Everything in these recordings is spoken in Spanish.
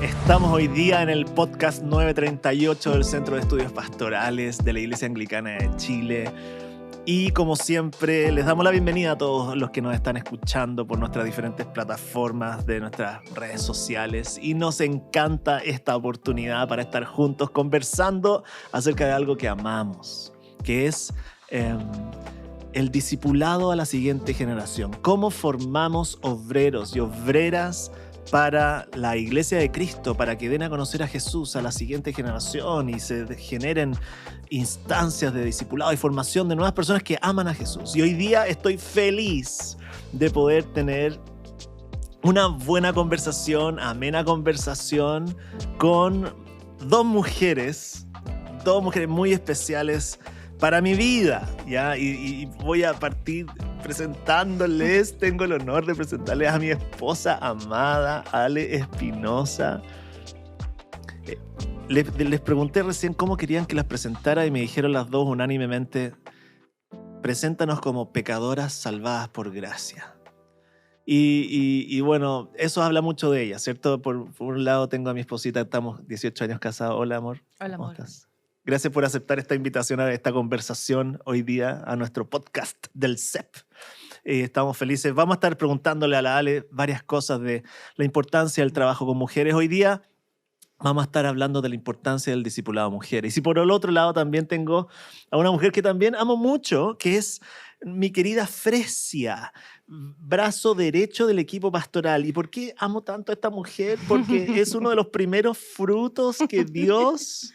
Estamos hoy día en el podcast 938 del Centro de Estudios Pastorales de la Iglesia Anglicana de Chile. Y como siempre, les damos la bienvenida a todos los que nos están escuchando por nuestras diferentes plataformas de nuestras redes sociales. Y nos encanta esta oportunidad para estar juntos conversando acerca de algo que amamos, que es el discipulado a la siguiente generación. Cómo formamos obreros y obreras para la Iglesia de Cristo, para que den a conocer a Jesús a la siguiente generación y se generen instancias de discipulado y formación de nuevas personas que aman a Jesús. Y hoy día estoy feliz de poder tener una buena conversación, amena conversación con dos mujeres muy especiales para mi vida, ¿ya? Y voy a partir presentándoles, tengo el honor de presentarles a mi esposa amada, Ale Espinosa. Les pregunté recién cómo querían que las presentara y me dijeron las dos unánimemente: preséntanos como pecadoras salvadas por gracia. Y bueno, eso habla mucho de ella, ¿cierto? Por un lado tengo a mi esposita, estamos 18 años casados. Hola, amor. Hola, ¿Cómo amor. estás? Gracias por aceptar esta invitación a esta conversación hoy día, a nuestro podcast del CEP. Estamos felices. Vamos a estar preguntándole a la Ale varias cosas de la importancia del trabajo con mujeres. Hoy día vamos a estar hablando de la importancia del discipulado a mujeres. Y por el otro lado también tengo a una mujer que también amo mucho, que es mi querida Fresia, brazo derecho del equipo pastoral. ¿Y por qué amo tanto a esta mujer? Porque es uno de los primeros frutos que Dios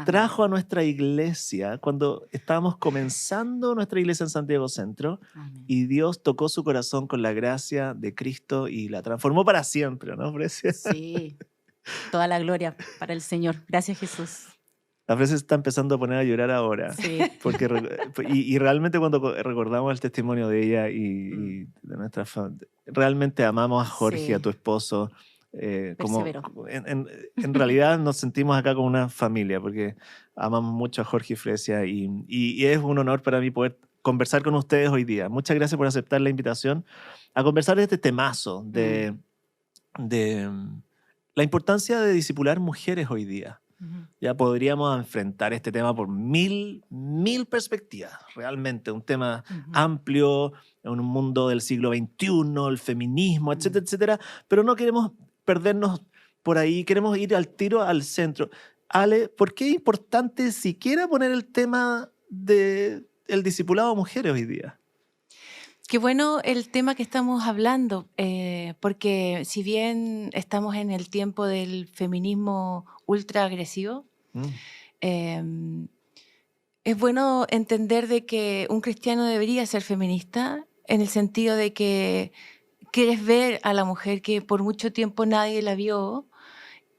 trajo a nuestra iglesia cuando estábamos comenzando nuestra iglesia en Santiago Centro. Amén. Y Dios tocó su corazón con la gracia de Cristo y la transformó para siempre, ¿no, Fresia? Sí, toda la gloria para el Señor. Gracias, Jesús. La Fresia está empezando a poner a llorar ahora. Sí. Porque, y realmente cuando recordamos el testimonio de ella y de nuestra familia, realmente amamos a Jorge, Sí. a tu esposo. Como Perseveró. en realidad nos sentimos acá como una familia porque amamos mucho a Jorge y Fresia y es un honor para mí poder conversar con ustedes hoy día. Muchas gracias por aceptar la invitación a conversar de este temazo de la importancia de discipular mujeres hoy día. Ya podríamos enfrentar este tema por mil perspectivas, realmente un tema amplio en un mundo del siglo XXI, el feminismo, etcétera, etcétera, pero no queremos perdernos por ahí, queremos ir al tiro al centro. Ale, ¿por qué es importante siquiera poner el tema del discipulado a mujeres hoy día? Qué bueno el tema que estamos hablando, porque si bien estamos en el tiempo del feminismo ultra agresivo, es bueno entender de que un cristiano debería ser feminista en el sentido de que quieres ver a la mujer que por mucho tiempo nadie la vio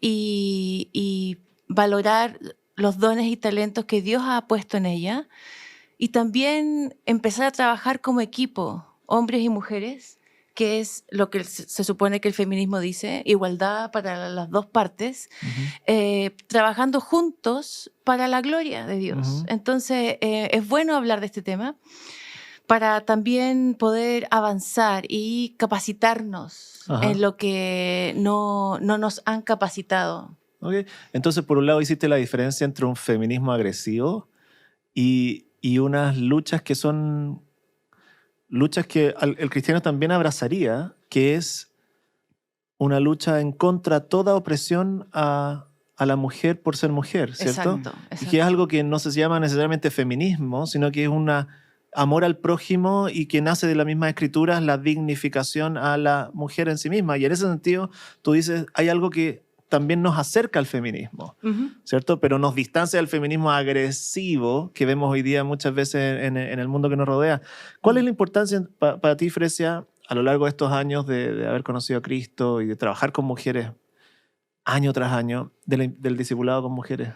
y valorar los dones y talentos que Dios ha puesto en ella y también empezar a trabajar como equipo, hombres y mujeres, que es lo que se supone que el feminismo dice, igualdad para las dos partes, trabajando juntos para la gloria de Dios. Entonces, es bueno hablar de este tema para también poder avanzar y capacitarnos en lo que no nos han capacitado. Okay. Entonces, por un lado, hiciste la diferencia entre un feminismo agresivo y unas luchas que son luchas que el cristiano también abrazaría, que es una lucha en contra de toda opresión a la mujer por ser mujer, ¿cierto? Exacto. Y que es algo que no se llama necesariamente feminismo, sino que es un amor al prójimo y que nace de las mismas escrituras, la dignificación a la mujer en sí misma. Y en ese sentido, tú dices, hay algo que también nos acerca al feminismo, ¿cierto? Pero nos distancia del feminismo agresivo que vemos hoy día muchas veces en el mundo que nos rodea. ¿Cuál es la importancia para ti, Fresia, a lo largo de estos años de haber conocido a Cristo y de trabajar con mujeres año tras año, del discipulado con mujeres?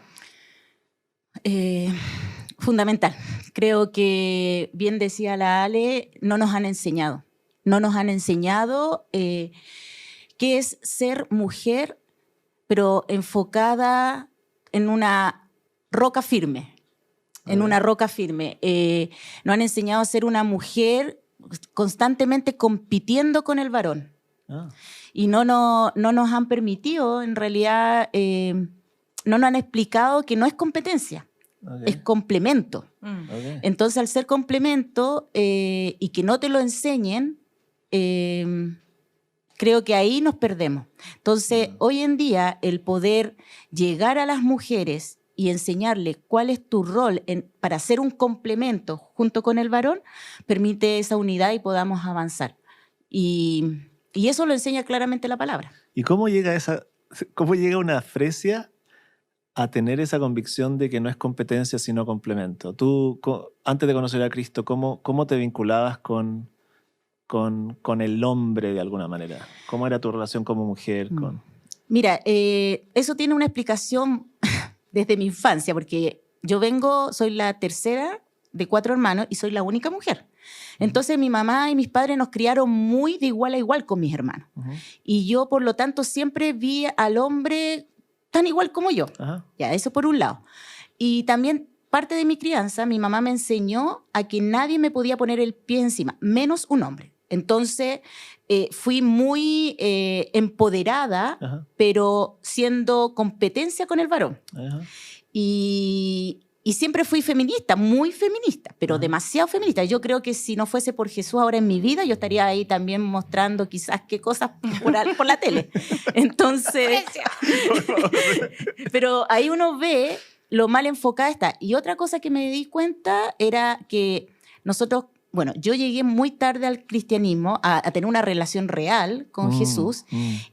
Fundamental. Creo que, bien decía la Ale, no nos han enseñado. No nos han enseñado qué es ser mujer, pero enfocada en una roca firme. En una roca firme. Nos han enseñado a ser una mujer constantemente compitiendo con el varón. Ah, Y no nos han permitido, en realidad, no nos han explicado que no es competencia, es ok, complemento. ok. Entonces, al ser complemento y que no te lo enseñen, creo que ahí nos perdemos. Entonces, hoy en día, el poder llegar a las mujeres y enseñarles cuál es tu rol para ser un complemento junto con el varón, permite esa unidad y podamos avanzar. Y eso lo enseña claramente la palabra. ¿Y cómo llega una Fresia a tener esa convicción de que no es competencia sino complemento? Tú, antes de conocer a Cristo, ¿cómo te vinculabas con el hombre de alguna manera? ¿Cómo era tu relación como mujer? Mira, eso tiene una explicación desde mi infancia, porque soy la tercera de 4 hermanos y soy la única mujer. Entonces mi mamá y mis padres nos criaron muy de igual a igual con mis hermanos. Ujú. Y yo, por lo tanto, siempre vi al hombre tan igual como yo. Ajá. Ya, eso por un lado. Y también parte de mi crianza, mi mamá me enseñó a que nadie me podía poner el pie encima, menos un hombre. Entonces, fui muy empoderada, Ajá. pero siendo competencia con el varón. Ajá. Y siempre fui feminista, muy feminista, pero Ajá. demasiado feminista. Yo creo que si no fuese por Jesús ahora en mi vida, yo estaría ahí también mostrando quizás qué cosas por la tele. Entonces, pero ahí uno ve lo mal enfocada está. Y otra cosa que me di cuenta era que nosotros, bueno, yo llegué muy tarde al cristianismo, a tener una relación real con Jesús,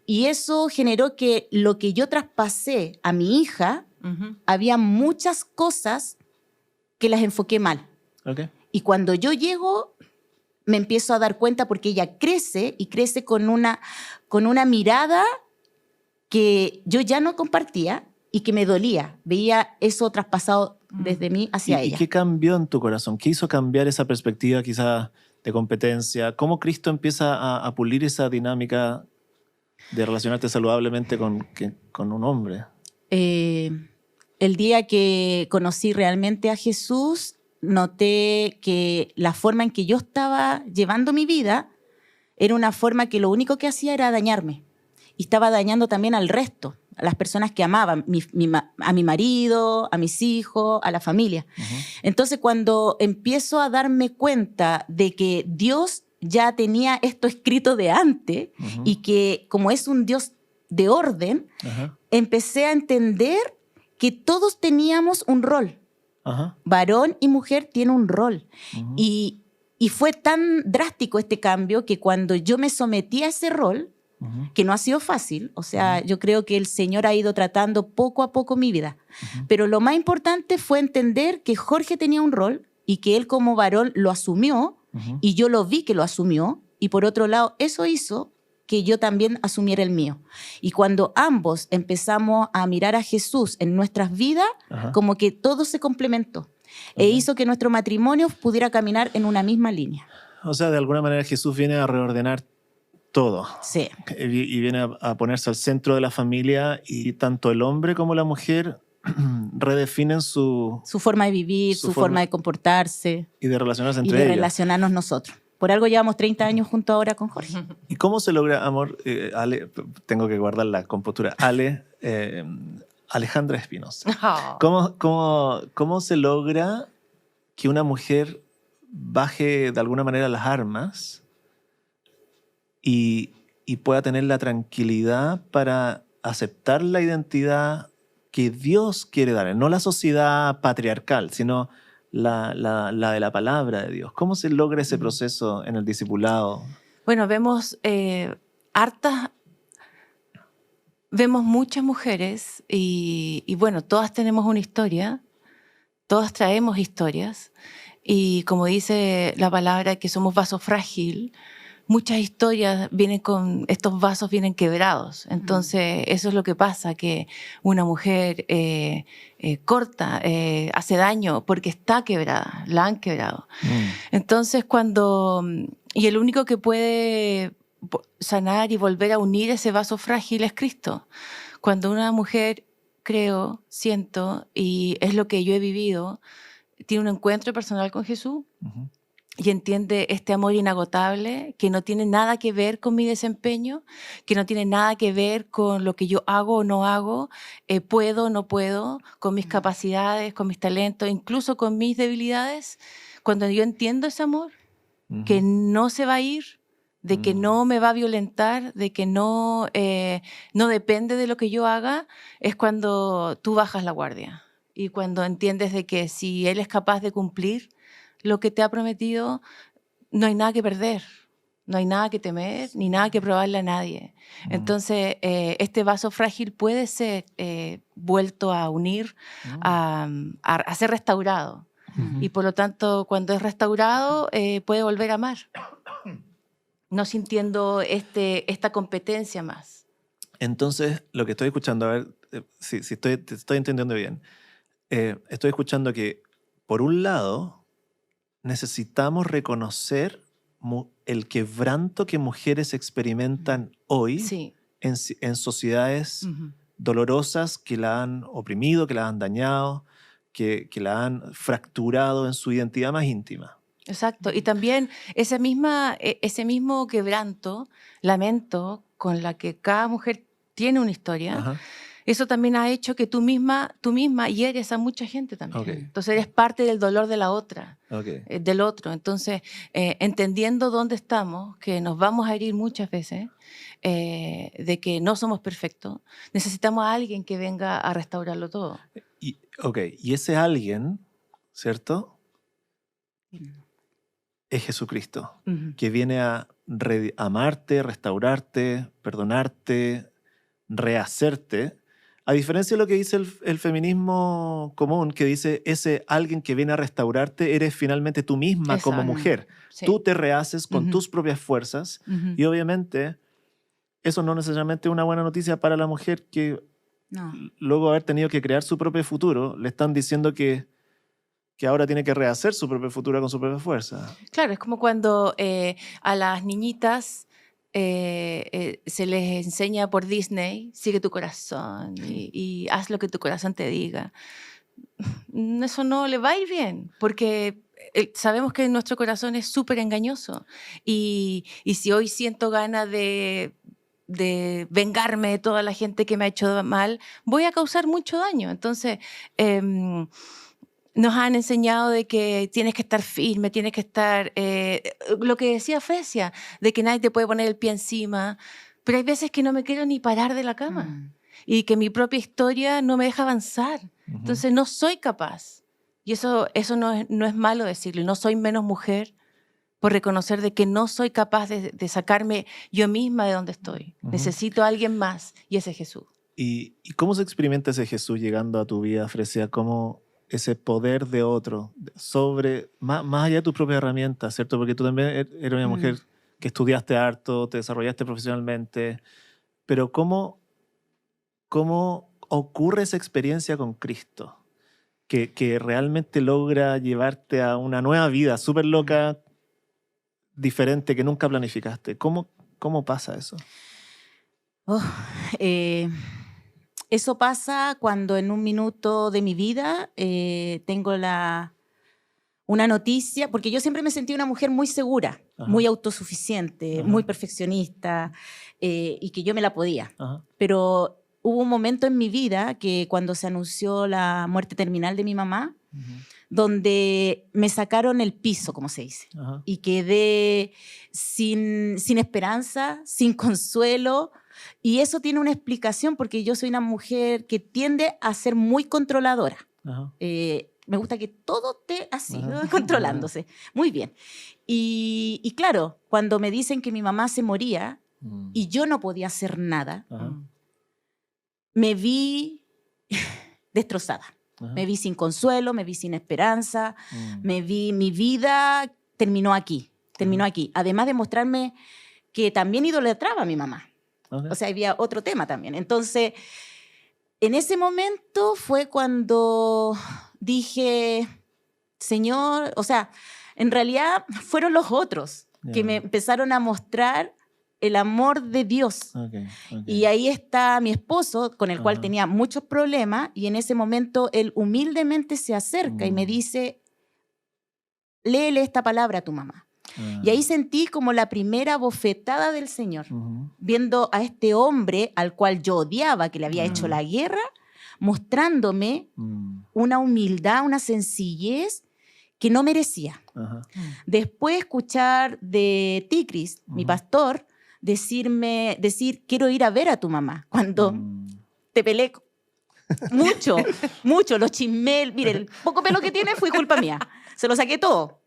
y eso generó que lo que yo traspasé a mi hija, había muchas cosas que las enfoqué mal. Okay. Y cuando yo llego, me empiezo a dar cuenta porque ella crece y crece con una mirada que yo ya no compartía y que me dolía. Veía eso traspasado desde mí hacia ella. ¿Y qué cambió en tu corazón? ¿Qué hizo cambiar esa perspectiva quizás de competencia? ¿Cómo Cristo empieza a pulir esa dinámica de relacionarte saludablemente con un hombre? El día que conocí realmente a Jesús, noté que la forma en que yo estaba llevando mi vida era una forma que lo único que hacía era dañarme. Y estaba dañando también al resto, a las personas que amaban, a mi marido, a mis hijos, a la familia. Entonces, cuando empiezo a darme cuenta de que Dios ya tenía esto escrito de antes y que como es un Dios de orden, empecé a entender que todos teníamos un rol. Varón y mujer tienen un rol. Y fue tan drástico este cambio que cuando yo me sometí a ese rol, que no ha sido fácil, o sea, yo creo que el Señor ha ido tratando poco a poco mi vida. Pero lo más importante fue entender que Jorge tenía un rol y que él como varón lo asumió y yo lo vi que lo asumió. Y por otro lado, eso hizo que yo también asumiera el mío. Y cuando ambos empezamos a mirar a Jesús en nuestras vidas, como que todo se complementó. E hizo que nuestro matrimonio pudiera caminar en una misma línea. O sea, de alguna manera Jesús viene a reordenar todo. Sí. Y viene a ponerse al centro de la familia y tanto el hombre como la mujer redefinen su forma de vivir, su forma de comportarse. Y de relacionarse y entre de ellos. relacionarnos nosotros. Por algo llevamos 30 años juntos ahora con Jorge. ¿Y cómo se logra, amor? Ale, tengo que guardar la compostura. Alejandra Espinosa. ¿Cómo se logra que una mujer baje de alguna manera las armas y pueda tener la tranquilidad para aceptar la identidad que Dios quiere darle? No la sociedad patriarcal, sino la de la palabra de Dios. ¿Cómo se logra ese proceso en el discipulado? Bueno, vemos vemos muchas mujeres y bueno, todas tenemos una historia, todas traemos historias y como dice la palabra que somos vaso frágil, muchas historias estos vasos vienen quebrados. Entonces, eso es lo que pasa, que una mujer corta, hace daño porque está quebrada, la han quebrado. Entonces, y el único que puede sanar y volver a unir ese vaso frágil es Cristo. Cuando una mujer, siento, y es lo que yo he vivido, tiene un encuentro personal con Jesús, y entiende este amor inagotable que no tiene nada que ver con mi desempeño, que no tiene nada que ver con lo que yo hago o no hago, puedo o no puedo, con mis capacidades, con mis talentos, incluso con mis debilidades. Cuando yo entiendo ese amor, que no se va a ir, de que no me va a violentar, de que no depende de lo que yo haga, es cuando tú bajas la guardia. Y cuando entiendes de que si Él es capaz de cumplir lo que te ha prometido, no hay nada que perder, no hay nada que temer, ni nada que probarle a nadie. Entonces, este vaso frágil puede ser vuelto a unir, a ser restaurado. Y por lo tanto, cuando es restaurado, puede volver a amar, no sintiendo esta competencia más. Entonces, lo que estoy escuchando, a ver si te estoy entendiendo bien, estoy escuchando que, por un lado, necesitamos reconocer el quebranto que mujeres experimentan hoy Sí. en sociedades dolorosas que la han oprimido, que la han dañado, que la han fracturado en su identidad más íntima. Exacto. Y también ese mismo quebranto, lamento, con la que cada mujer tiene una historia, Ajá. eso también ha hecho que tú misma hieres a mucha gente también. Ok. Entonces eres parte del dolor de la otra, Ok. del otro. Entonces, entendiendo dónde estamos, que nos vamos a herir muchas veces, de que no somos perfectos, necesitamos a alguien que venga a restaurarlo todo. Y ese alguien, ¿cierto? Es Jesucristo, que viene a amarte, restaurarte, perdonarte, rehacerte. A diferencia de lo que dice el feminismo común, que dice ese alguien que viene a restaurarte, eres finalmente tú misma como Exacto. mujer. Sí. Tú te rehaces con tus propias fuerzas y obviamente eso no necesariamente es una buena noticia para la mujer que luego de haber tenido que crear su propio futuro, le están diciendo que ahora tiene que rehacer su propio futuro con su propia fuerza. Claro, es como cuando a las niñitas se les enseña por Disney, sigue tu corazón y haz lo que tu corazón te diga. Eso no le va a ir bien, porque sabemos que nuestro corazón es súper engañoso. Y si hoy siento ganas de vengarme de toda la gente que me ha hecho mal, voy a causar mucho daño. Entonces, nos han enseñado de que tienes que estar firme, tienes que estar, lo que decía Fresia, de que nadie te puede poner el pie encima, pero hay veces que no me quiero ni parar de la cama y que mi propia historia no me deja avanzar. Entonces no soy capaz. Y eso no es malo decirlo. No soy menos mujer por reconocer de que no soy capaz de sacarme yo misma de donde estoy. Necesito a alguien más y ese es Jesús. ¿Y cómo se experimenta ese Jesús llegando a tu vida, Fresia? ¿Cómo ese poder de otro sobre, más allá de tus propias herramientas, ¿cierto? Porque tú también eres una mujer que estudiaste harto, te desarrollaste profesionalmente, pero ¿cómo ocurre esa experiencia con Cristo? Que realmente logra llevarte a una nueva vida súper loca, diferente, que nunca planificaste. ¿Cómo pasa eso? Eso pasa cuando en un minuto de mi vida tengo una noticia, porque yo siempre me sentí una mujer muy segura, muy autosuficiente, muy perfeccionista, y que yo me la podía. Pero hubo un momento en mi vida que cuando se anunció la muerte terminal de mi mamá, donde me sacaron el piso, como se dice, y quedé sin esperanza, sin consuelo. Y eso tiene una explicación porque yo soy una mujer que tiende a ser muy controladora. Me gusta que todo esté así, controlándose. Muy bien. Y claro, cuando me dicen que mi mamá se moría y yo no podía hacer nada, me vi destrozada. Me vi sin consuelo, me vi sin esperanza, me vi, mi vida terminó aquí. Además de mostrarme que también idolatraba a mi mamá. O sea, había otro tema también. Entonces, en ese momento fue cuando dije, Señor, o sea, en realidad fueron los otros que me empezaron a mostrar el amor de Dios. Y ahí está mi esposo, con el cual tenía muchos problemas, y en ese momento él humildemente se acerca y me dice, léele esta palabra a tu mamá. Y ahí sentí como la primera bofetada del Señor, viendo a este hombre al cual yo odiaba, que le había hecho la guerra, mostrándome una humildad, una sencillez que no merecía. Ajá. Después escuchar de ti, Cris, mi pastor, decir, quiero ir a ver a tu mamá, cuando te peleé mucho, los chismel, mire, el poco pelo que tiene fue culpa mía, se lo saqué todo.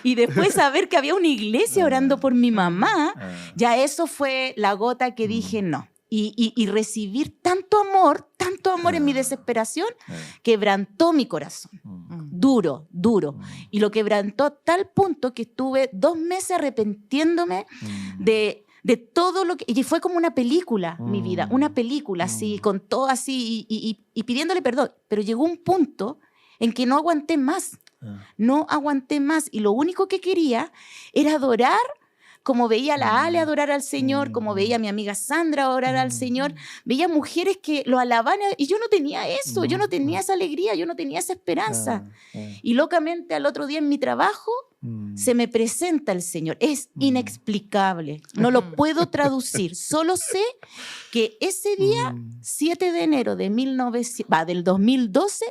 Y después saber que había una iglesia orando por mi mamá, ya eso fue la gota que dije no. Y recibir tanto amor en mi desesperación, quebrantó mi corazón. Duro. Y lo quebrantó a tal punto que estuve 2 meses arrepintiéndome de todo lo que... Y fue como una película, mi vida, una película así, con todo así, y pidiéndole perdón. Pero llegó un punto en que no aguanté más. No aguanté más. Y lo único que quería era adorar, como veía a la Ale adorar al Señor, como veía a mi amiga Sandra orar al Señor. Veía mujeres que lo alaban y yo no tenía eso, yo no tenía esa alegría, yo no tenía esa esperanza. Y locamente al otro día en mi trabajo se me presenta el Señor. Es inexplicable, no lo puedo traducir. Solo sé que ese día, 7 de enero de del 2012,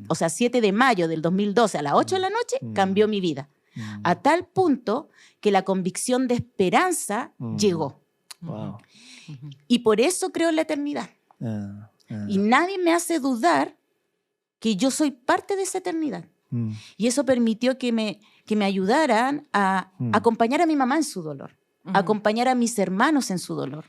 o sea, 7 de mayo del 2012 a las 8 de la noche, cambió mi vida. A tal punto que la convicción de esperanza llegó. Wow. Y por eso creo en la eternidad. Y nadie me hace dudar que yo soy parte de esa eternidad. Y eso permitió que me ayudaran a acompañar a mi mamá en su dolor, a acompañar a mis hermanos en su dolor.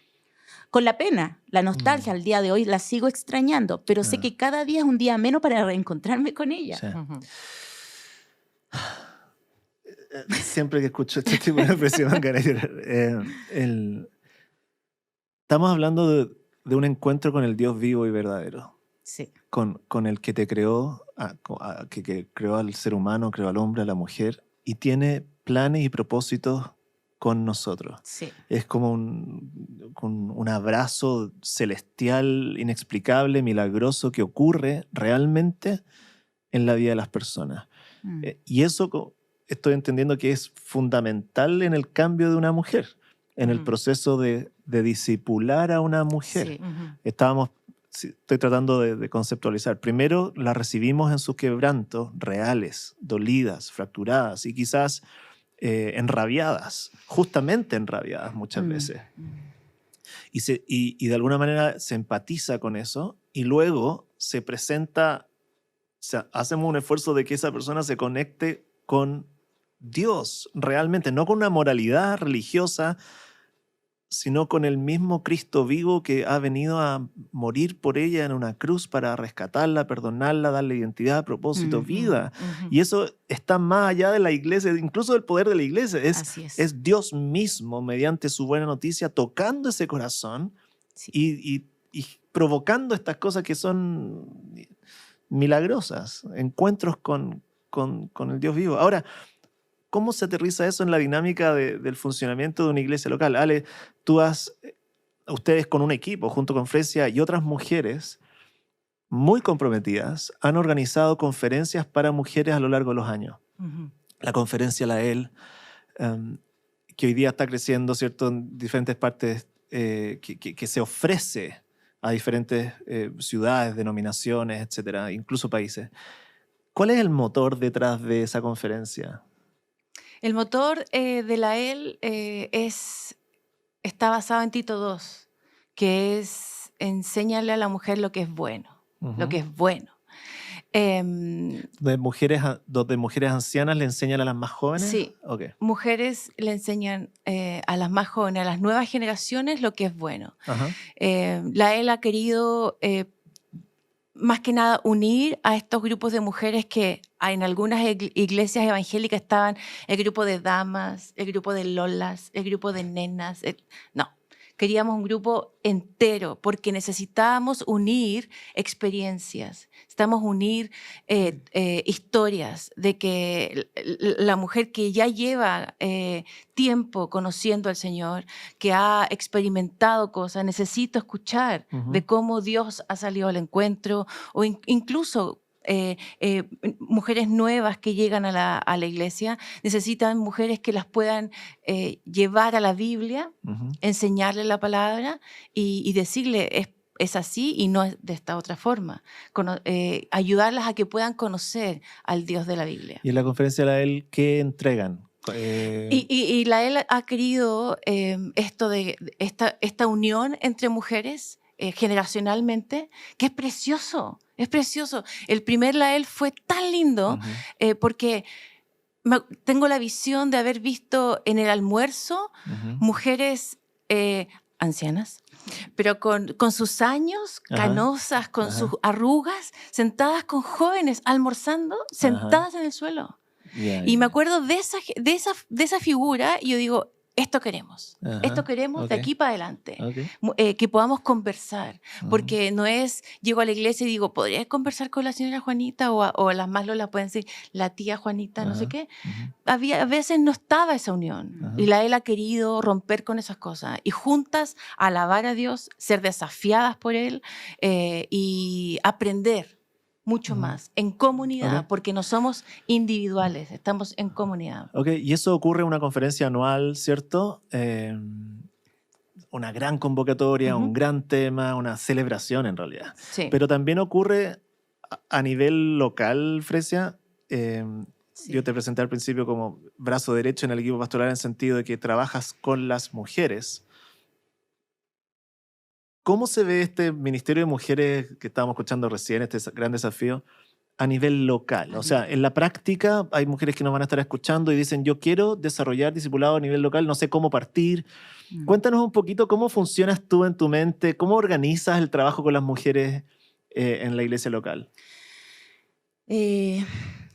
Con la pena, la nostalgia, al día de hoy la sigo extrañando, pero sé que cada día es un día menos para reencontrarme con ella. Sí. Siempre que escucho este tipo de expresión, ganas de llorar. Estamos hablando de un encuentro con el Dios vivo y verdadero. Sí. Con el que te creó, que creó al ser humano, creó al hombre, a la mujer, y tiene planes y propósitos con nosotros. Sí. Es como un abrazo celestial, inexplicable, milagroso, que ocurre realmente en la vida de las personas. Y eso estoy entendiendo que es fundamental en el cambio de una mujer, en el proceso de discipular a una mujer. Sí. Estoy tratando de conceptualizar. Primero, la recibimos en sus quebrantos reales, dolidas, fracturadas y quizás enrabiadas, justamente enrabiadas muchas veces. Y de alguna manera se empatiza con eso y luego se presenta, o sea, hacemos un esfuerzo de que esa persona se conecte con Dios realmente, no con una moralidad religiosa, sino con el mismo Cristo vivo que ha venido a morir por ella en una cruz para rescatarla, perdonarla, darle identidad, propósito, vida. Y eso está más allá de la iglesia, incluso del poder de la iglesia. Es Dios mismo, mediante su buena noticia, tocando ese corazón y provocando estas cosas que son milagrosas, encuentros con el Dios vivo. Ahora, ¿cómo se aterriza eso en la dinámica del funcionamiento de una iglesia local? Ale, ustedes con un equipo, junto con Fresia y otras mujeres muy comprometidas, han organizado conferencias para mujeres a lo largo de los años. La conferencia Lael, que hoy día está creciendo, ¿cierto?, en diferentes partes, que se ofrece a diferentes ciudades, denominaciones, etcétera, incluso países. ¿Cuál es el motor detrás de esa conferencia? El motor de Lael está basado en Tito 2, que es enséñale a la mujer lo que es bueno, lo que es bueno. ¿De mujeres ancianas le enseñan a las más jóvenes? Sí, okay. Mujeres le enseñan a las más jóvenes, a las nuevas generaciones lo que es bueno. Lael ha querido más que nada unir a estos grupos de mujeres que en algunas iglesias evangélicas estaban el grupo de damas, el grupo de lolas, el grupo de nenas. No, queríamos un grupo entero porque necesitábamos unir experiencias, necesitamos unir historias de que la mujer que ya lleva tiempo conociendo al Señor, que ha experimentado cosas, necesita escuchar de cómo Dios ha salido al encuentro o incluso mujeres nuevas que llegan a la iglesia, necesitan mujeres que las puedan llevar a la Biblia, enseñarle la palabra y decirle es así y no es de esta otra forma. Ayudarlas a que puedan conocer al Dios de la Biblia. Y en la conferencia de la EL, ¿qué entregan? Y la EL ha querido esto de esta unión entre mujeres generacionalmente, que es precioso, es precioso. El primer LAEL fue tan lindo porque tengo la visión de haber visto en el almuerzo mujeres ancianas, pero con sus años, canosas, con sus arrugas, sentadas con jóvenes almorzando, sentadas en el suelo. Y me acuerdo de esa figura y yo digo, esto queremos de aquí para adelante, que podamos conversar, porque no es, llego a la iglesia y digo, ¿podría conversar con la señora Juanita? O las más lolas pueden decir, la tía Juanita, no sé qué. A veces no estaba esa unión y la él ha querido romper con esas cosas y juntas alabar a Dios, ser desafiadas por Él y aprender mucho más, en comunidad, porque no somos individuales, estamos en comunidad. Ok, y eso ocurre en una conferencia anual, ¿cierto? Una gran convocatoria, un gran tema, una celebración en realidad. Sí. Pero también ocurre a nivel local, Fresia. Yo te presenté al principio como brazo derecho en el equipo pastoral en el sentido de que trabajas con las mujeres. ¿Cómo se ve este Ministerio de Mujeres que estábamos escuchando recién, este gran desafío, a nivel local? O sea, en la práctica hay mujeres que nos van a estar escuchando y dicen, yo quiero desarrollar discipulado a nivel local, no sé cómo partir. Cuéntanos un poquito cómo funcionas tú en tu mente, cómo organizas el trabajo con las mujeres en la iglesia local.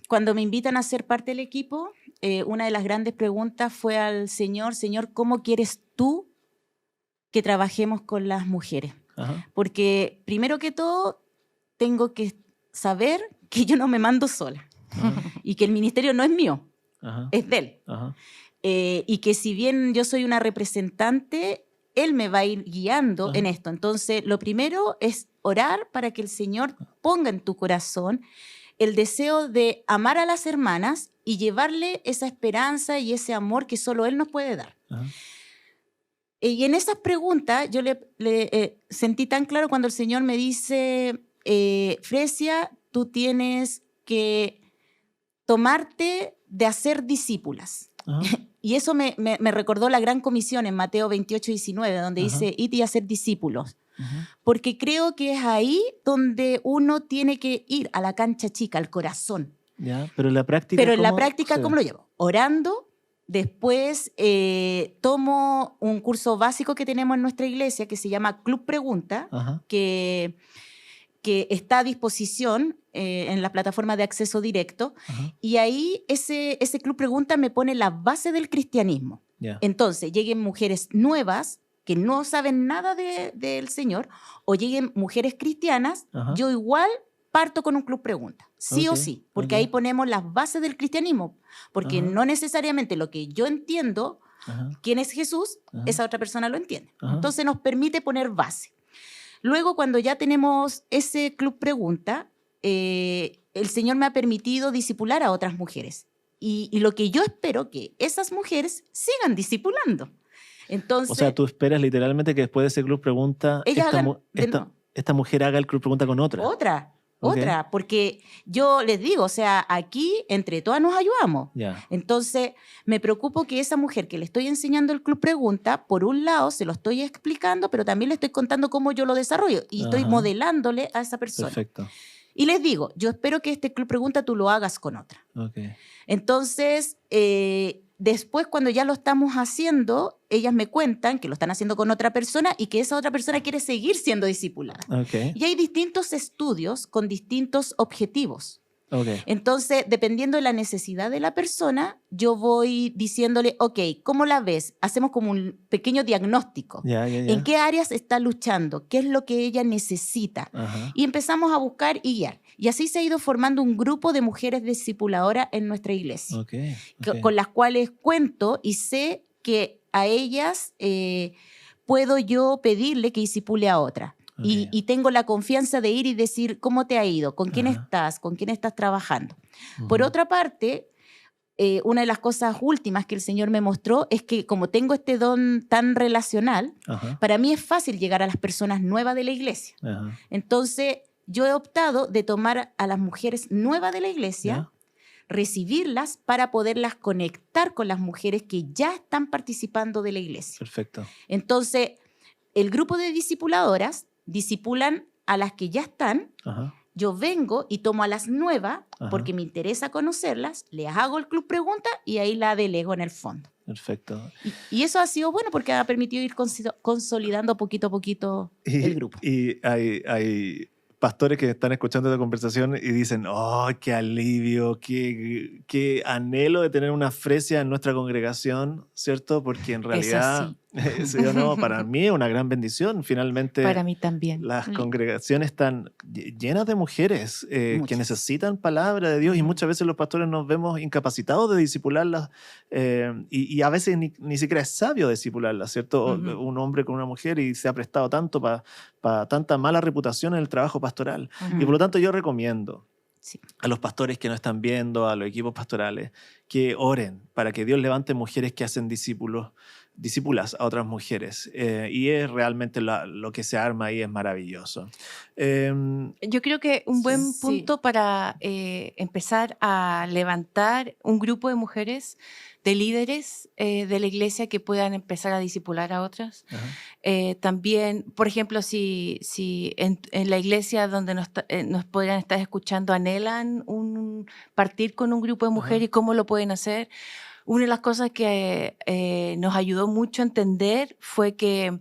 Cuando me invitan a ser parte del equipo, una de las grandes preguntas fue al Señor, Señor, ¿cómo quieres tú que trabajemos con las mujeres? Porque primero que todo tengo que saber que yo no me mando sola y que el ministerio no es mío, es de Él. Y que si bien yo soy una representante, Él me va a ir guiando en esto. Entonces, lo primero es orar para que el Señor ponga en tu corazón el deseo de amar a las hermanas y llevarle esa esperanza y ese amor que solo Él nos puede dar. Y en esas preguntas yo le sentí tan claro cuando el Señor me dice, Fresia, tú tienes que tomarte de hacer discípulas. Y eso me recordó la gran comisión en Mateo 28:19, donde dice, id y hacer discípulos. Porque creo que es ahí donde uno tiene que ir a la cancha chica, al corazón. Ya, pero en la práctica, ¿cómo lo llevo? Orando. Después tomo un curso básico que tenemos en nuestra iglesia que se llama Club Pregunta, que está a disposición en la plataforma de acceso directo. Y ahí ese Club Pregunta me pone la base del cristianismo. Entonces, lleguen mujeres nuevas que no saben nada del Señor o lleguen mujeres cristianas, yo igual parto con un Club Pregunta, sí o sí, porque ahí ponemos las bases del cristianismo, porque no necesariamente lo que yo entiendo, quién es Jesús, esa otra persona lo entiende. Entonces nos permite poner base. Luego, cuando ya tenemos ese Club Pregunta, el Señor me ha permitido discipular a otras mujeres. Y lo que yo espero que esas mujeres sigan discipulando. Entonces, o sea, tú esperas literalmente que después de ese Club Pregunta, esta mujer haga el Club Pregunta con otra. Otra, porque yo les digo, o sea, aquí entre todas nos ayudamos. Entonces, me preocupo que esa mujer que le estoy enseñando el Club Pregunta, por un lado se lo estoy explicando, pero también le estoy contando cómo yo lo desarrollo y estoy modelándole a esa persona. Perfecto. Y les digo, yo espero que este Club Pregunta tú lo hagas con otra. Entonces, después cuando ya lo estamos haciendo, ellas me cuentan que lo están haciendo con otra persona y que esa otra persona quiere seguir siendo discipulada. Y hay distintos estudios con distintos objetivos. Entonces, dependiendo de la necesidad de la persona, yo voy diciéndole, ok, ¿cómo la ves? Hacemos como un pequeño diagnóstico. ¿En qué áreas está luchando? ¿Qué es lo que ella necesita? Y empezamos a buscar y guiar. Y así se ha ido formando un grupo de mujeres discipuladoras en nuestra iglesia, con las cuales cuento y sé que a ellas puedo yo pedirle que discipule a otra. Y tengo la confianza de ir y decir, ¿cómo te ha ido? ¿Con quién estás? ¿Con quién estás trabajando? Por otra parte, una de las cosas últimas que el Señor me mostró es que como tengo este don tan relacional, para mí es fácil llegar a las personas nuevas de la iglesia. Entonces, yo he optado de tomar a las mujeres nuevas de la iglesia, recibirlas para poderlas conectar con las mujeres que ya están participando de la iglesia. Perfecto. Entonces, el grupo de discipuladoras discipulan a las que ya están. Yo vengo y tomo a las nuevas porque me interesa conocerlas, les hago el club pregunta y ahí la delego en el fondo. Perfecto. Y eso ha sido bueno porque ha permitido ir consolidando poquito a poquito el grupo. Y hay pastores que están escuchando esta conversación y dicen, ¡oh, qué alivio, qué anhelo de tener una Fresia en nuestra congregación! ¿Cierto? Porque en realidad, ¿sí o no? Para mí es una gran bendición. Finalmente, para mí también. Las congregaciones están llenas de mujeres que necesitan palabra de Dios y muchas veces los pastores nos vemos incapacitados de discipularlas y a veces ni siquiera es sabio discipularlas, ¿cierto? Un hombre con una mujer y se ha prestado tanto para tanta mala reputación en el trabajo pastoral. Y por lo tanto yo recomiendo a los pastores que nos están viendo, a los equipos pastorales, que oren para que Dios levante mujeres que hacen discípulas a otras mujeres. Y es realmente lo que se arma ahí es maravilloso. Yo creo que un buen punto para empezar a levantar un grupo de mujeres, de líderes de la iglesia que puedan empezar a discipular a otras. También, por ejemplo, si en la iglesia donde nos podrían estar escuchando anhelan partir con un grupo de mujeres y cómo lo pueden hacer. Una de las cosas que nos ayudó mucho a entender fue que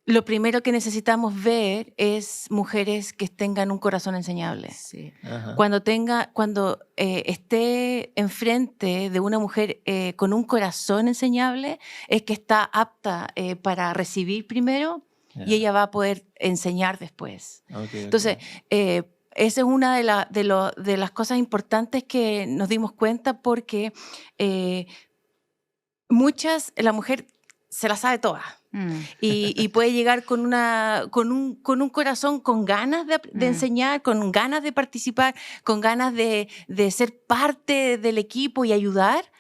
lo primero que necesitamos ver es mujeres que tengan un corazón enseñable. Sí. Cuando esté enfrente de una mujer con un corazón enseñable, es que está apta para recibir primero y ella va a poder enseñar después. Entonces, esa es una de las cosas importantes que nos dimos cuenta porque la mujer se la sabe toda. Y puede llegar con un corazón con ganas de enseñar, con ganas de participar, con ganas de ser parte del equipo y ayudar,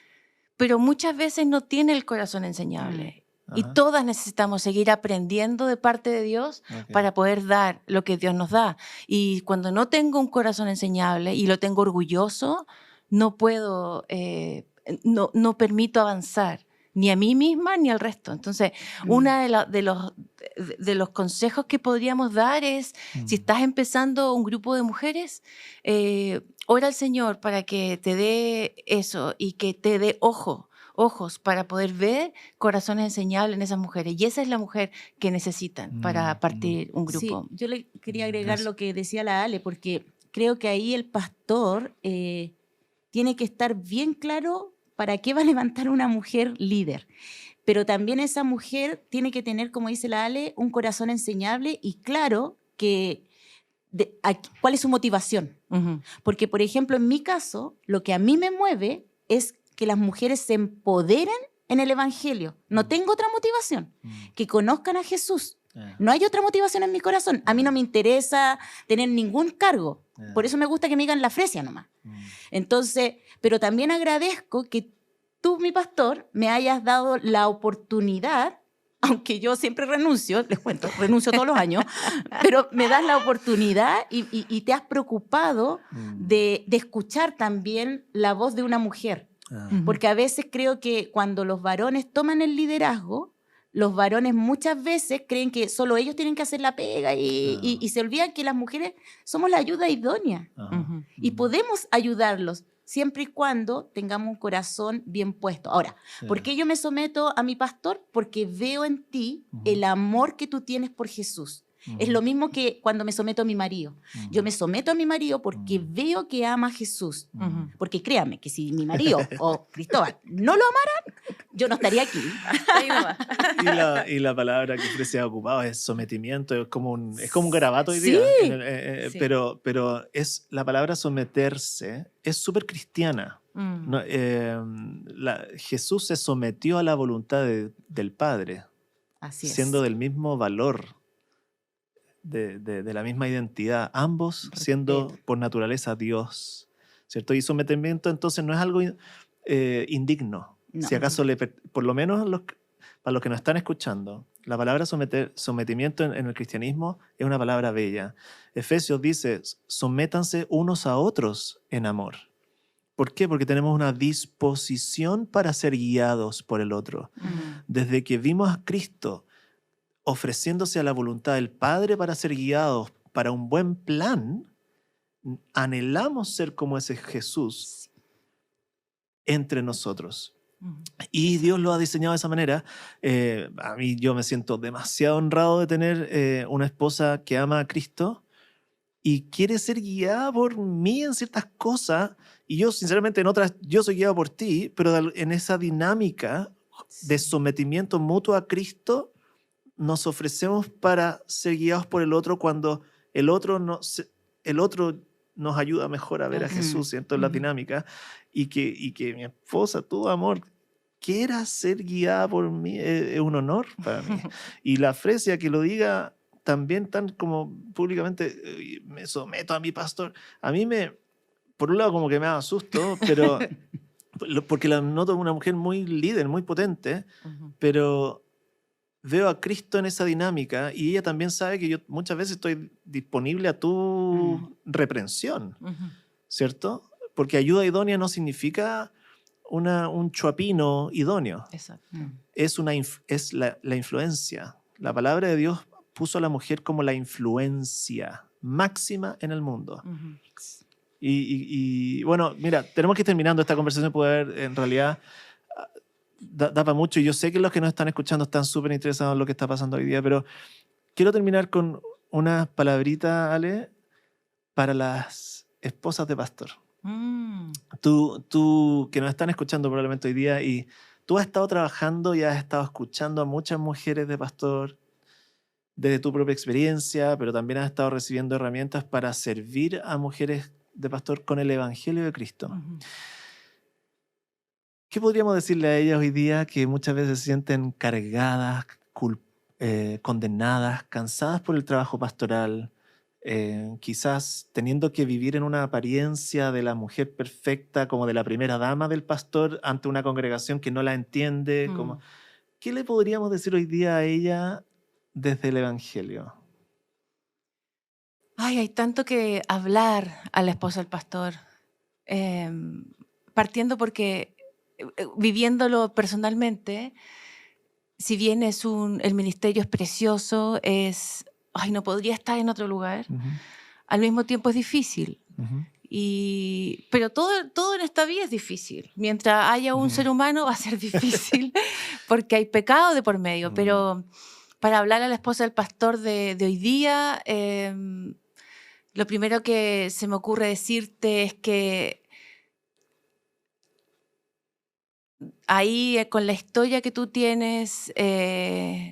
pero muchas veces no tiene el corazón enseñable. Y todas necesitamos seguir aprendiendo de parte de Dios para poder dar lo que Dios nos da. Y cuando no tengo un corazón enseñable y lo tengo orgulloso, no puedo, no permito avanzar ni a mí misma ni al resto. Entonces, uno de los consejos que podríamos dar es, si estás empezando un grupo de mujeres, ora al Señor para que te dé eso y que te dé ojos para poder ver corazones enseñables en esas mujeres. Y esa es la mujer que necesitan para partir un grupo. Sí, yo le quería agregar lo que decía la Ale, porque creo que ahí el pastor tiene que estar bien claro para qué va a levantar una mujer líder. Pero también esa mujer tiene que tener, como dice la Ale, un corazón enseñable y claro cuál es su motivación. Porque, por ejemplo, en mi caso, lo que a mí me mueve es que las mujeres se empoderen en el Evangelio. No tengo otra motivación, que conozcan a Jesús. No hay otra motivación en mi corazón. A mí no me interesa tener ningún cargo. Por eso me gusta que me digan la Fresia nomás. Entonces, pero también agradezco que tú, mi pastor, me hayas dado la oportunidad, aunque yo siempre renuncio, les cuento, renuncio todos los años, pero me das la oportunidad y te has preocupado de escuchar también la voz de una mujer. Porque a veces creo que cuando los varones toman el liderazgo, los varones muchas veces creen que solo ellos tienen que hacer la pega y se olvidan que las mujeres somos la ayuda idónea y podemos ayudarlos siempre y cuando tengamos un corazón bien puesto. Ahora, ¿por qué yo me someto a mi pastor? Porque veo en ti el amor que tú tienes por Jesús. Es lo mismo que cuando me someto a mi marido. Yo me someto a mi marido porque veo que ama a Jesús. Porque créame que si mi marido o Cristóbal no lo amaran, yo no estaría aquí. Y la palabra que Fresia ha ocupado es sometimiento, es como un garabato hoy día. Sí. Pero es la palabra someterse, es súper cristiana. No, Jesús se sometió a la voluntad del Padre, Así es. siendo del mismo valor. de la misma identidad, ambos siendo Respeto. por naturaleza Dios, ¿cierto? Y sometimiento entonces no es algo indigno. No. Si acaso, por lo menos para los que nos están escuchando, la palabra sometimiento en el cristianismo es una palabra bella. Efesios dice, sométanse unos a otros en amor. ¿Por qué? Porque tenemos una disposición para ser guiados por el otro. Desde que vimos a Cristo ofreciéndose a la voluntad del Padre para ser guiados para un buen plan, anhelamos ser como ese Jesús entre nosotros. Y Dios lo ha diseñado de esa manera. A mí yo me siento demasiado honrado de tener una esposa que ama a Cristo y quiere ser guiada por mí en ciertas cosas. Y yo, sinceramente, en otras, yo soy guiado por ti, pero en esa dinámica de sometimiento mutuo a Cristo, nos ofrecemos para ser guiados por el otro cuando el otro nos ayuda mejor a ver a Jesús, ¿cierto? En la dinámica. Y que mi esposa, tu amor, quiera ser guiada por mí, es un honor para mí. Y la Fresia que lo diga también tan como públicamente, me someto a mi pastor, a mí por un lado como que me da susto, pero porque la noto una mujer muy líder, muy potente, pero veo a Cristo en esa dinámica y ella también sabe que yo muchas veces estoy disponible a tu reprensión, ¿cierto? Porque ayuda idónea no significa un chuapino idóneo. Exacto. Es la influencia. La palabra de Dios puso a la mujer como la influencia máxima en el mundo. Y bueno, mira, tenemos que ir terminando esta conversación, puede haber en realidad da para mucho, y yo sé que los que nos están escuchando están súper interesados en lo que está pasando hoy día, pero quiero terminar con unas palabritas, Ale, para las esposas de pastor. Tú que nos están escuchando probablemente hoy día, y tú has estado trabajando y has estado escuchando a muchas mujeres de pastor desde tu propia experiencia, pero también has estado recibiendo herramientas para servir a mujeres de pastor con el Evangelio de Cristo. ¿Qué podríamos decirle a ellas hoy día que muchas veces se sienten cargadas, condenadas, cansadas por el trabajo pastoral, quizás teniendo que vivir en una apariencia de la mujer perfecta, como de la primera dama del pastor, ante una congregación que no la entiende? ¿Qué le podríamos decir hoy día a ella desde el Evangelio? Ay, hay tanto que hablar a la esposa del pastor. Partiendo porque, viviéndolo personalmente, si bien el ministerio es precioso, no podría estar en otro lugar, al mismo tiempo es difícil. Pero todo en esta vida es difícil. Mientras haya un ser humano va a ser difícil porque hay pecado de por medio. Pero para hablar a la esposa del pastor de hoy día, lo primero que se me ocurre decirte es que ahí, con la historia que tú tienes,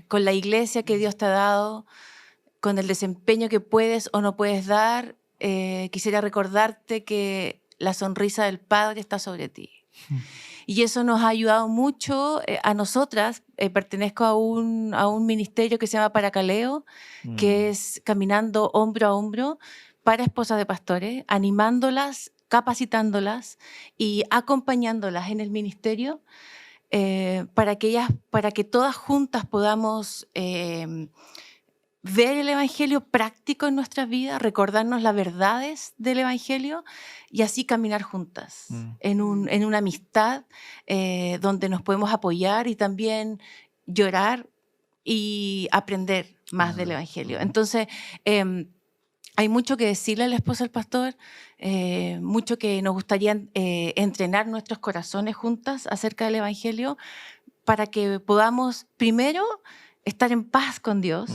con la iglesia que Dios te ha dado, con el desempeño que puedes o no puedes dar, quisiera recordarte que la sonrisa del Padre está sobre ti. Y eso nos ha ayudado mucho a nosotras. Pertenezco a un ministerio que se llama Paracaleo, que es caminando hombro a hombro para esposas de pastores, animándolas, capacitándolas y acompañándolas en el ministerio para que todas juntas podamos ver el Evangelio práctico en nuestras vidas, recordarnos las verdades del Evangelio y así caminar juntas en una amistad donde nos podemos apoyar y también llorar y aprender más del Evangelio. Entonces, hay mucho que decirle a la esposa del pastor, mucho que nos gustaría entrenar nuestros corazones juntas acerca del Evangelio para que podamos primero estar en paz con Dios,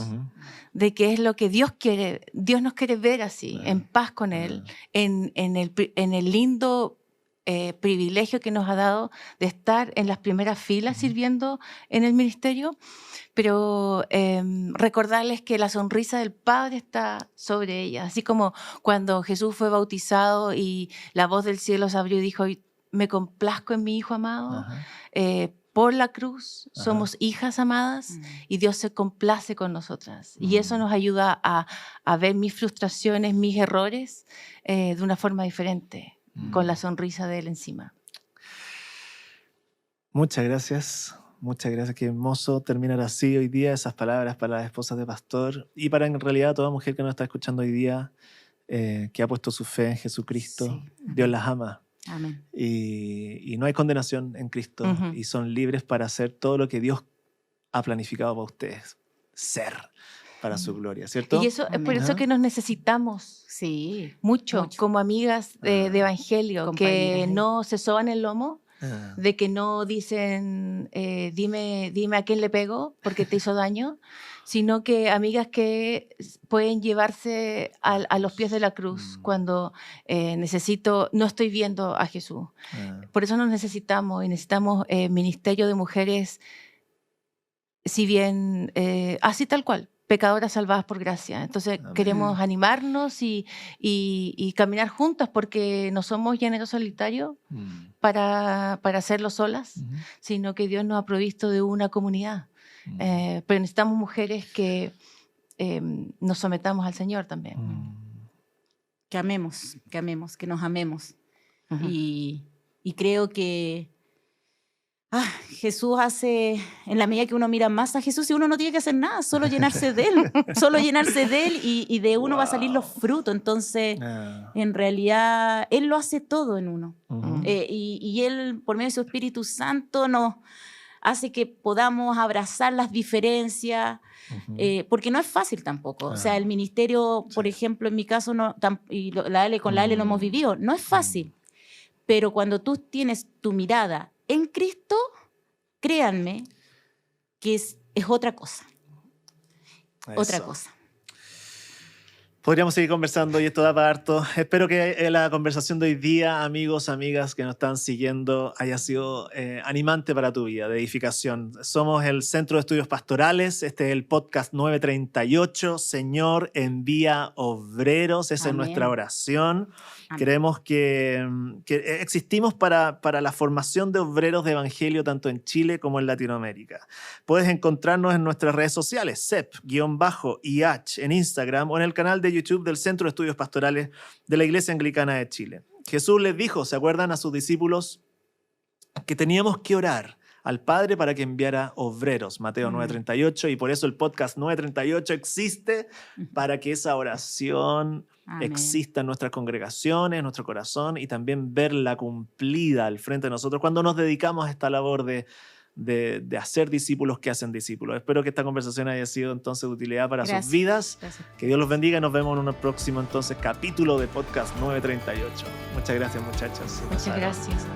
de qué es lo que Dios quiere. Dios nos quiere ver así, en paz con Él, en el lindo privilegio que nos ha dado de estar en las primeras filas sirviendo en el ministerio, pero recordarles que la sonrisa del Padre está sobre ellas, así como cuando Jesús fue bautizado y la voz del cielo se abrió y dijo: me complazco en mi Hijo amado. por la cruz, somos hijas amadas y Dios se complace con nosotras. Y eso nos ayuda a ver mis frustraciones, mis errores de una forma diferente, con la sonrisa de Él encima. Muchas gracias. Muchas gracias. Qué hermoso terminar así hoy día esas palabras para las esposas de pastor y para en realidad toda mujer que nos está escuchando hoy día, que ha puesto su fe en Jesucristo. Sí. Dios las ama. Amén. Y no hay condenación en Cristo y son libres para hacer todo lo que Dios ha planificado para ustedes ser para su gloria, ¿cierto? Y eso es por eso que nos necesitamos Sí. mucho como amigas de evangelio, que no se soban el lomo, de que no dicen dime a quién le pego porque te hizo daño, sino que amigas que pueden llevarse a los pies de la cruz cuando no estoy viendo a Jesús. Por eso nos necesitamos y necesitamos ministerio de mujeres, si bien así tal cual, pecadoras salvadas por gracia. Entonces queremos animarnos y caminar juntas porque no somos llaneros solitarios para hacerlo solas, sino que Dios nos ha provisto de una comunidad. Pero necesitamos mujeres que nos sometamos al Señor también. Que amemos, que nos amemos. Y creo que Jesús hace, en la medida que uno mira más a Jesús, y uno no tiene que hacer nada, solo llenarse de Él, solo llenarse de Él y de uno va a salir los frutos. Entonces, en realidad, Él lo hace todo en uno. Y Él, por medio de su Espíritu Santo, nos hace que podamos abrazar las diferencias, porque no es fácil tampoco. O sea, el ministerio, por ejemplo, en mi caso, con la Ale lo hemos vivido, no es fácil. Pero cuando tú tienes tu mirada en Cristo, créanme que es otra cosa. Eso. Otra cosa. Podríamos seguir conversando y esto da para harto. Espero que la conversación de hoy día, amigos, amigas que nos están siguiendo, haya sido animante para tu vida, de edificación. Somos el Centro de Estudios Pastorales. Este es el podcast 938. Señor, envía obreros. Esa es nuestra oración. Amén. Queremos que existimos para la formación de obreros de evangelio tanto en Chile como en Latinoamérica. Puedes encontrarnos en nuestras redes sociales, CEP_IH en Instagram o en el canal de YouTube del Centro de Estudios Pastorales de la Iglesia Anglicana de Chile. Jesús les dijo, ¿se acuerdan? A sus discípulos que teníamos que orar al Padre para que enviara obreros, Mateo 9:38, y por eso el podcast 938 existe, para que esa oración exista en nuestras congregaciones, en nuestro corazón, y también verla cumplida al frente de nosotros cuando nos dedicamos a esta labor de hacer discípulos que hacen discípulos. Espero que esta conversación haya sido entonces de utilidad para sus vidas. Gracias. Que Dios los bendiga y nos vemos en un próximo entonces capítulo de Podcast 938. Muchas gracias, muchachas. Muchas gracias.